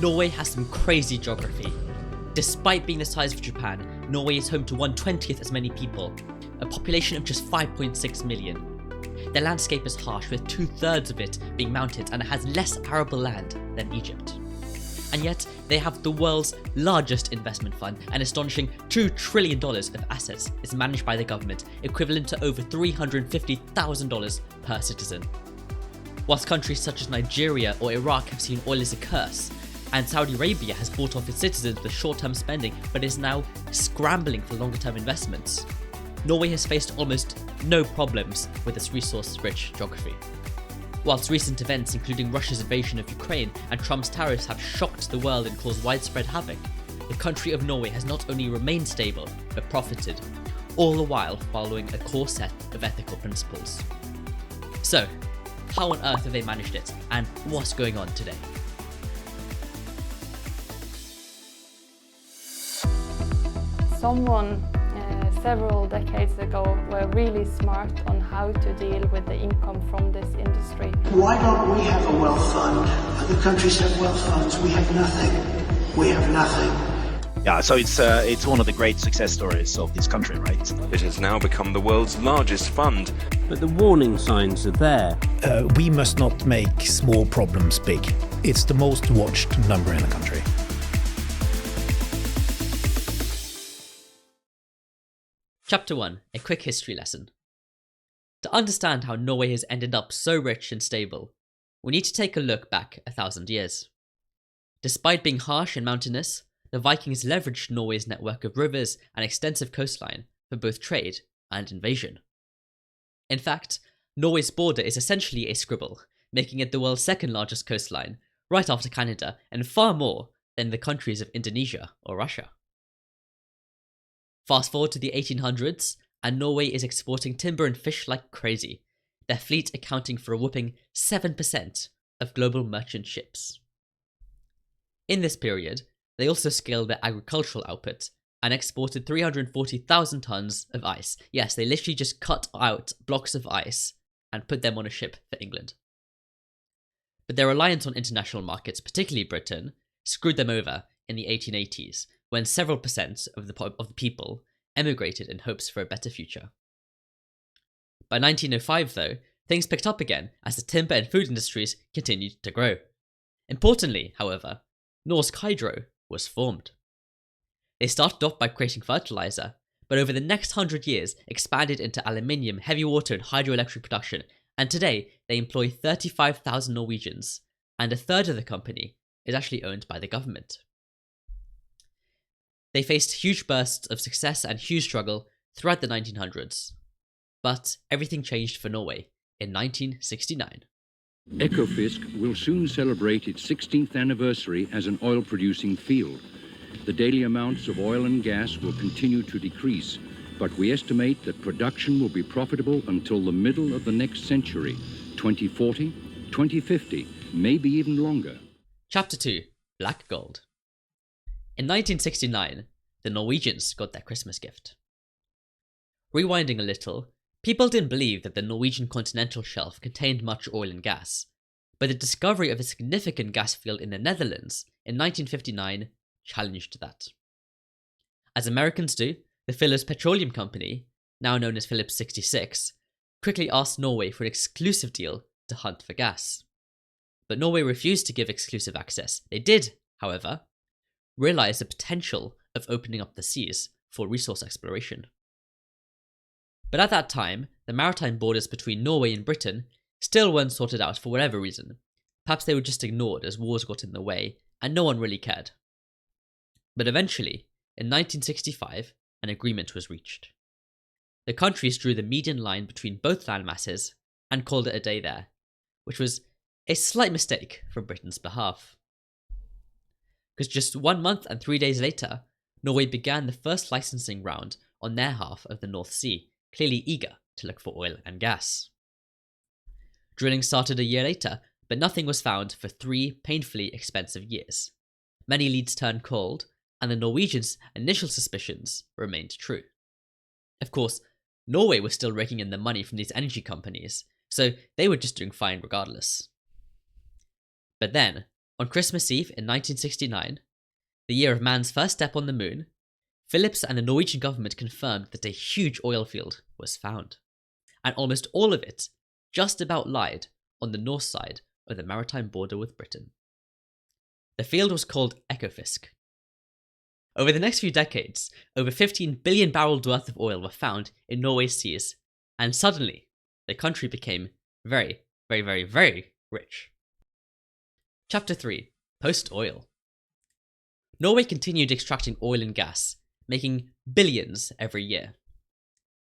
Norway has some crazy geography. Despite being the size of Japan, Norway is home to 1/20th as many people, a population of just 5.6 million. The landscape is harsh, with 2/3 of it being mountains, and it has less arable land than Egypt. And yet, they have the world's largest investment fund. An astonishing $2 trillion of assets is managed by the government, equivalent to over $350,000 per citizen. Whilst countries such as Nigeria or Iraq have seen oil as a curse, and Saudi Arabia has bought off its citizens with short-term spending but is now scrambling for longer-term investments, Norway has faced almost no problems with its resource-rich geography. Whilst recent events including Russia's invasion of Ukraine and Trump's tariffs have shocked the world and caused widespread havoc, the country of Norway has not only remained stable but profited, all the while following a core set of ethical principles. So, how on earth have they managed it, and what's going on today? Someone several decades ago were really smart on how to deal with the income from this industry. Why don't we have a wealth fund? Other countries have wealth funds. We have nothing. We have nothing. Yeah, so it's one of the great success stories of this country, right? It has now become the world's largest fund. But the warning signs are there. We must not make small problems big. It's the most watched number in the country. Chapter 1. A quick history lesson. To understand how Norway has ended up so rich and stable, we need to take a look back 1,000 years. Despite being harsh and mountainous, the Vikings leveraged Norway's network of rivers and extensive coastline for both trade and invasion. In fact, Norway's border is essentially a scribble, making it the world's second largest coastline, right after Canada, and far more than the countries of Indonesia or Russia. Fast forward to the 1800s, and Norway is exporting timber and fish like crazy, their fleet accounting for a whopping 7% of global merchant ships. In this period, they also scaled their agricultural output and exported 340,000 tons of ice. Yes, they literally just cut out blocks of ice and put them on a ship for England. But their reliance on international markets, particularly Britain, screwed them over in the 1880s, when several percent of the people emigrated in hopes for a better future. By 1905, though, things picked up again as the timber and food industries continued to grow. Importantly, however, Norsk Hydro was formed. They started off by creating fertilizer, but over the next 100 years expanded into aluminium, heavy water and hydroelectric production, and today they employ 35,000 Norwegians, and a third of the company is actually owned by the government. They faced huge bursts of success and huge struggle throughout the 1900s, but everything changed for Norway in 1969. Ekofisk will soon celebrate its 16th anniversary as an oil-producing field. The daily amounts of oil and gas will continue to decrease, but we estimate that production will be profitable until the middle of the next century, 2040, 2050, maybe even longer. Chapter 2. Black Gold. In 1969, the Norwegians got their Christmas gift. Rewinding a little, people didn't believe that the Norwegian continental shelf contained much oil and gas, but the discovery of a significant gas field in the Netherlands in 1959 challenged that. As Americans do, the Phillips Petroleum Company, now known as Phillips 66, quickly asked Norway for an exclusive deal to hunt for gas. But Norway refused to give exclusive access. They did, however, realize the potential of opening up the seas for resource exploration. But at that time, the maritime borders between Norway and Britain still weren't sorted out for whatever reason. Perhaps they were just ignored as wars got in the way, and no one really cared. But eventually, in 1965, an agreement was reached. The countries drew the median line between both landmasses and called it a day there, which was a slight mistake from Britain's behalf. Because just 1 month and 3 days later, Norway began the first licensing round on their half of the North Sea, clearly eager to look for oil and gas. Drilling started a year later, but nothing was found for 3 painfully expensive years. Many leads turned cold, and the Norwegians' initial suspicions remained true. Of course, Norway was still raking in the money from these energy companies, so they were just doing fine regardless. But then, On Christmas Eve in 1969, the year of man's first step on the moon, Phillips and the Norwegian government confirmed that a huge oil field was found, and almost all of it just about lied on the north side of the maritime border with Britain. The field was called Ekofisk. Over the next few decades, over 15 billion barrels worth of oil were found in Norway's seas, and suddenly the country became very, very, very, very rich. Chapter 3. Post-oil. Norway continued extracting oil and gas, making billions every year.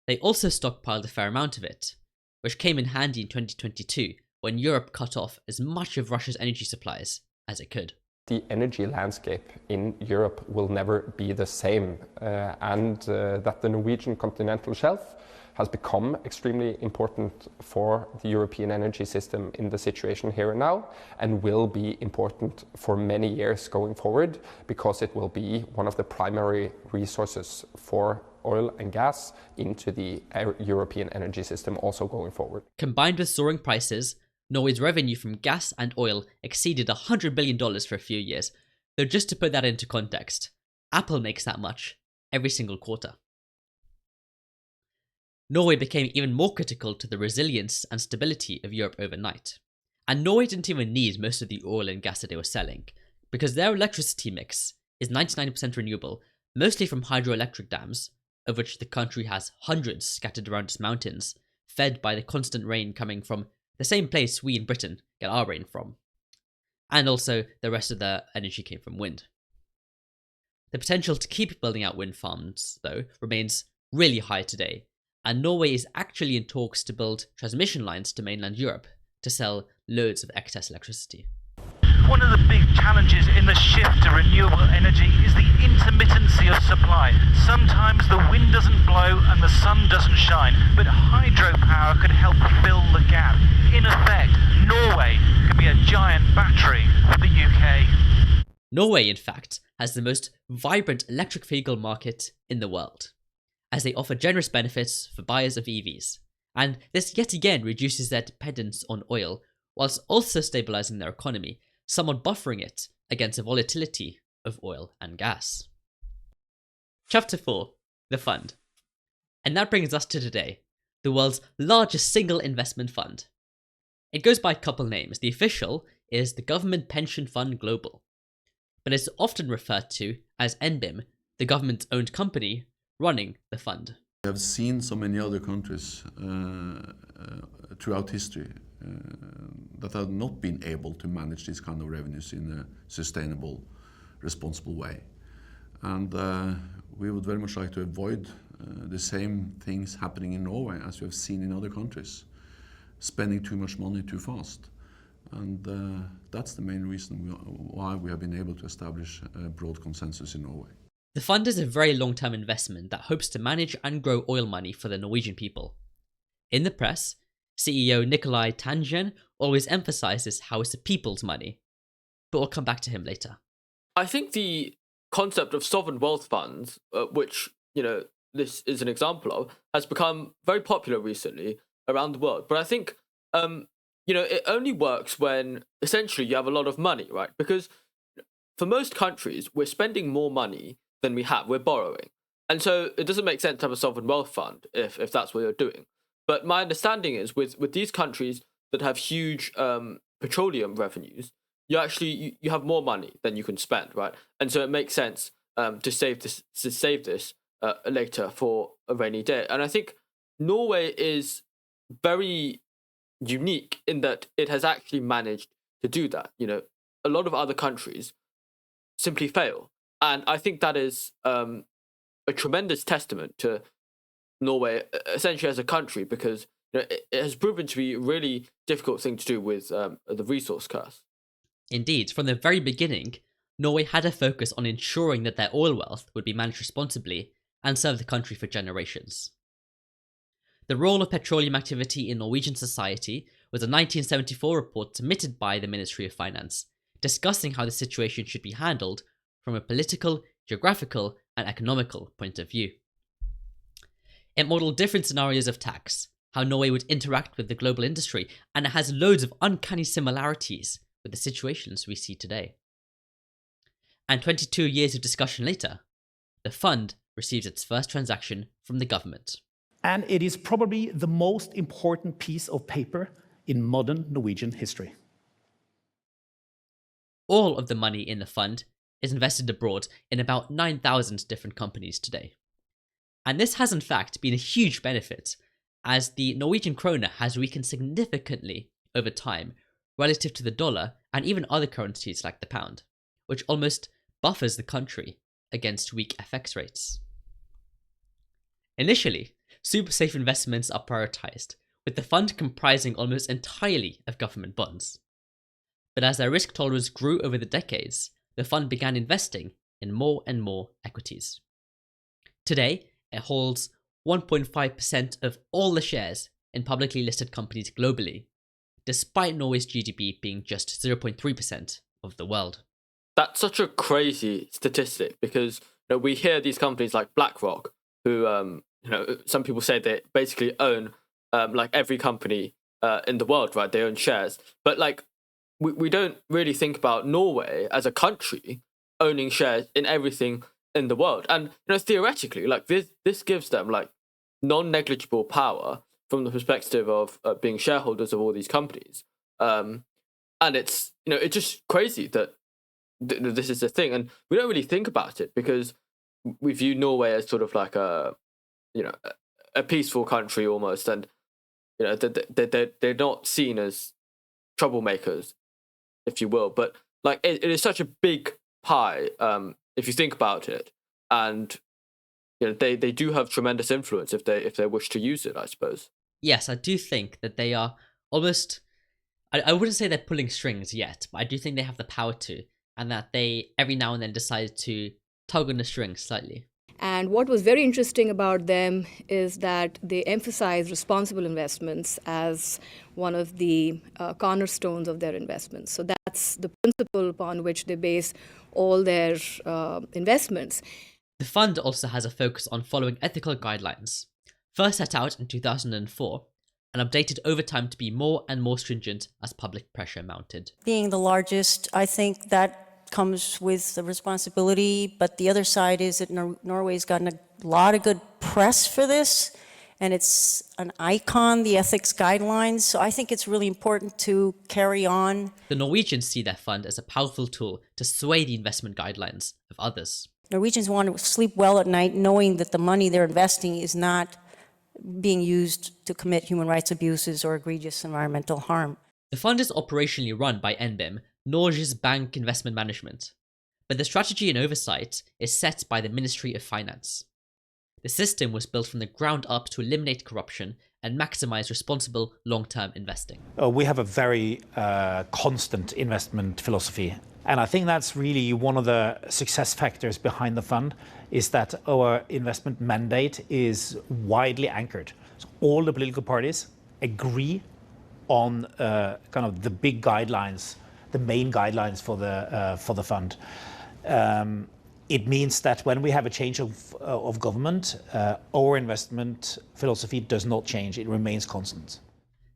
They also stockpiled a fair amount of it, which came in handy in 2022 when Europe cut off as much of Russia's energy supplies as it could. The energy landscape in Europe will never be the same, and that the Norwegian continental shelf has become extremely important for the European energy system in the situation here and now, and will be important for many years going forward, because it will be one of the primary resources for oil and gas into the European energy system also going forward. Combined with soaring prices, Norway's revenue from gas and oil exceeded $100 billion for a few years, though just to put that into context, Apple makes that much every single quarter. Norway became even more critical to the resilience and stability of Europe overnight. And Norway didn't even need most of the oil and gas that they were selling, because their electricity mix is 99% renewable, mostly from hydroelectric dams, of which the country has hundreds scattered around its mountains, fed by the constant rain coming from the same place we in Britain get our rain from. And also, the rest of their energy came from wind. The potential to keep building out wind farms, though, remains really high today, and Norway is actually in talks to build transmission lines to mainland Europe to sell loads of excess electricity. One of the big challenges in the shift to renewable energy is the intermittency of supply. Sometimes the wind doesn't blow and the sun doesn't shine, but hydropower could help fill the gap. In effect, Norway could be a giant battery for the UK. Norway, in fact, has the most vibrant electric vehicle market in the world, as they offer generous benefits for buyers of EVs, and this yet again reduces their dependence on oil, whilst also stabilising their economy, somewhat buffering it against the volatility of oil and gas. Chapter 4. The Fund. And that brings us to today, the world's largest single investment fund. It goes by a couple names. The official is the Government Pension Fund Global, but it's often referred to as NBIM, the government-owned company running the fund. We have seen so many other countries throughout history that have not been able to manage these kind of revenues in a sustainable, responsible way. And we would very much like to avoid the same things happening in Norway as we have seen in other countries, spending too much money too fast. And that's the main reason why we have been able to establish a broad consensus in Norway. The fund is a very long-term investment that hopes to manage and grow oil money for the Norwegian people. In the press, CEO Nicolai Tangen always emphasizes how it's the people's money, but we'll come back to him later. I think the concept of sovereign wealth funds, which, this is an example of, has become very popular recently around the world. But I think, it only works when essentially you have a lot of money, right? Because for most countries, we're spending more money than we have. We're borrowing. And so it doesn't make sense to have a sovereign wealth fund if that's what you're doing. But my understanding is with these countries that have huge petroleum revenues, you have more money than you can spend, right? And so it makes sense to save this later for a rainy day. And I think Norway is very unique in that it has actually managed to do that. A lot of other countries simply fail. And I think that is a tremendous testament to Norway, essentially as a country, because it has proven to be a really difficult thing to do with the resource curse. Indeed, from the very beginning, Norway had a focus on ensuring that their oil wealth would be managed responsibly and serve the country for generations. The role of petroleum activity in Norwegian society was a 1974 report submitted by the Ministry of Finance, discussing how the situation should be handled from a political, geographical, and economical point of view. It modelled different scenarios of tax, how Norway would interact with the global industry, and it has loads of uncanny similarities with the situations we see today. And 22 years of discussion later, the fund receives its first transaction from the government. And it is probably the most important piece of paper in modern Norwegian history. All of the money in the fund is invested abroad in about 9,000 different companies today. And this has in fact been a huge benefit, as the Norwegian krone has weakened significantly over time relative to the dollar and even other currencies like the pound, which almost buffers the country against weak FX rates. Initially, super safe investments are prioritized, with the fund comprising almost entirely of government bonds. But as their risk tolerance grew over the decades, the fund began investing in more and more equities. Today, it holds 1.5% of all the shares in publicly listed companies globally, despite Norway's GDP being just 0.3% of the world. That's such a crazy statistic because we hear these companies like BlackRock, who some people say they basically own like every company in the world, right? They own shares, but like we don't really think about Norway as a country owning shares in everything in the world. And theoretically, like this gives them like non-negligible power from the perspective of being shareholders of all these companies. And it's it's just crazy that this is a thing, and we don't really think about it because we view Norway as sort of like a peaceful country almost, and they're not seen as troublemakers, if you will. But like it is such a big pie if you think about it, and they do have tremendous influence if they wish to use it, I suppose. Yes, I do think that they are almost, I wouldn't say they're pulling strings yet, but I do think they have the power to, and that they every now and then decide to tug on the strings slightly. And what was very interesting about them is that they emphasize responsible investments as one of the cornerstones of their investments. So that's the principle upon which they base all their investments. The fund also has a focus on following ethical guidelines, first set out in 2004 and updated over time to be more and more stringent as public pressure mounted. Being the largest, I think that comes with the responsibility, but the other side is that Norway's gotten a lot of good press for this, and it's an icon, the ethics guidelines, so I think it's really important to carry on. The Norwegians see their fund as a powerful tool to sway the investment guidelines of others. Norwegians want to sleep well at night knowing that the money they're investing is not being used to commit human rights abuses or egregious environmental harm. The fund is operationally run by NBIM, Norges Bank Investment Management, but the strategy and oversight is set by the Ministry of Finance. The system was built from the ground up to eliminate corruption and maximize responsible long-term investing. We have a very constant investment philosophy, and I think that's really one of the success factors behind the fund, is that our investment mandate is widely anchored. So all the political parties agree on kind of the big guidelines, the main guidelines for the fund. It means that when we have a change of government, our investment philosophy does not change, it remains constant.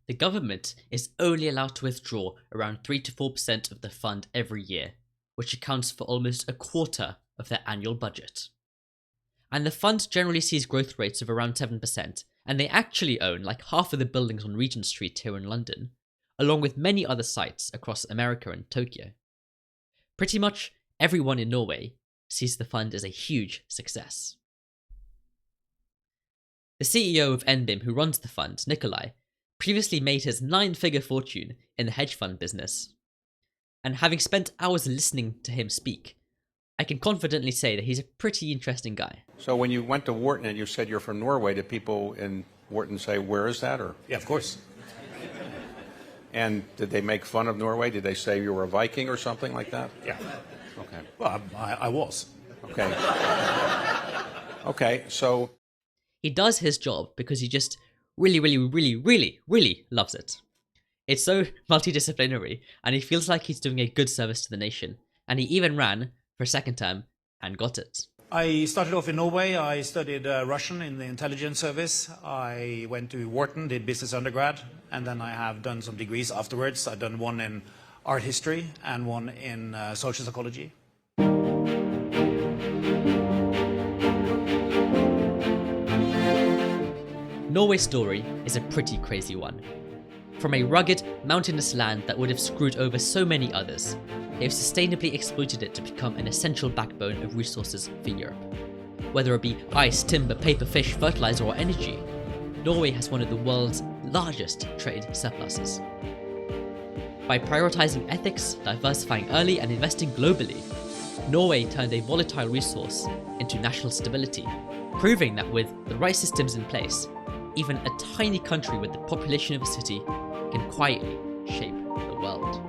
The government is only allowed to withdraw around 3 to 4% of the fund every year, which accounts for almost a quarter of their annual budget. And the fund generally sees growth rates of around 7%, and they actually own like half of the buildings on Regent Street here in London, along with many other sites across America and Tokyo. Pretty much everyone in Norway sees the fund as a huge success. The CEO of NBIM who runs the fund, Nikolai, previously made his 9-figure fortune in the hedge fund business. And having spent hours listening to him speak, I can confidently say that he's a pretty interesting guy. So when you went to Wharton and you said you're from Norway, did people in Wharton say, where is that? Or yeah, of course. And did they make fun of Norway? Did they say you were a Viking or something like that? Yeah. Okay. Well, I was. Okay. Okay, so... He does his job because he just really loves it. It's so multidisciplinary, and he feels like he's doing a good service to the nation, and he even ran for a second term and got it. I started off in Norway. I studied Russian in the intelligence service. I went to Wharton, did business undergrad, and then I have done some degrees afterwards. I've done one in art history and one in social psychology. Norway's story is a pretty crazy one. From a rugged, mountainous land that would have screwed over so many others, they've sustainably exploited it to become an essential backbone of resources for Europe. Whether it be ice, timber, paper, fish, fertilizer or energy, Norway has one of the world's largest trade surpluses. By prioritizing ethics, diversifying early and investing globally, Norway turned a volatile resource into national stability, proving that with the right systems in place, even a tiny country with the population of a city can quietly shape the world.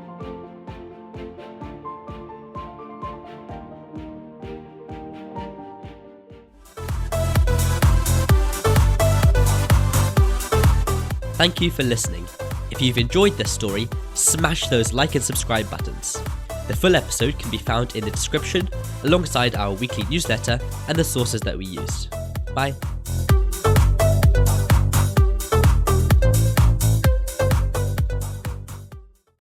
Thank you for listening. If you've enjoyed this story, smash those like and subscribe buttons. The full episode can be found in the description alongside our weekly newsletter and the sources that we used. Bye.